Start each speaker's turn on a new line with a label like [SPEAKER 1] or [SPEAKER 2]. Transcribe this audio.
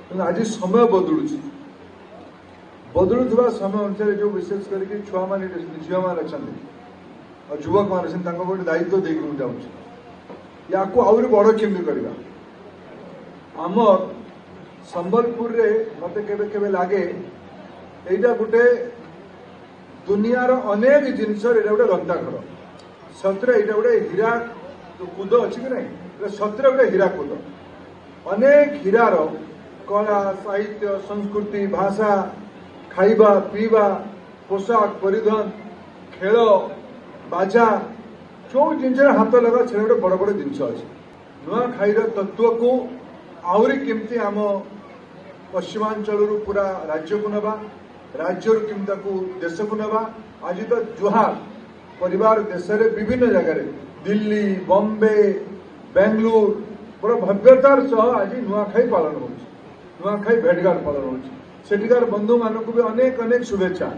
[SPEAKER 1] आज समय बदलुवा समय अनुसार जो विशेष करके छुआ मान झील मान अच्छा और युवक मान गोटे दायित्व देकर जाऊँ या आहरी बड़ केमी करवा आमर संबलपुर रे मत के लगे यहाँ गोटे दुनियार अनेक जिनस गोटे रंताघर सतरे यहाँ गोटे हीरा कूद अच्छी कि ना सतरे गोटे हीरा कूद अनेक हीरार कला साहित्य संस्कृति भाषा खाइबा पीवा पोशाक परिधान खेल बाजा जो जिन हाथ लगा से गोटे बड़ बड़ जिनस अच्छे नुआखाई तत्व को आहरी केमती आम पश्चिमांचल पूरा राज्य को नवा राज्य केमती देश को नवा आज तो जुहार परिवार देश रे विभिन्न जगह दिल्ली बॉम्बे बेंगलुरु बड़ भव्यतार सह आज नुआखाई पालन हो नुआखाई भेटघाट पालन हो सेठिकार बंधु मानक भी अनेक अनेक शुभेच्छा।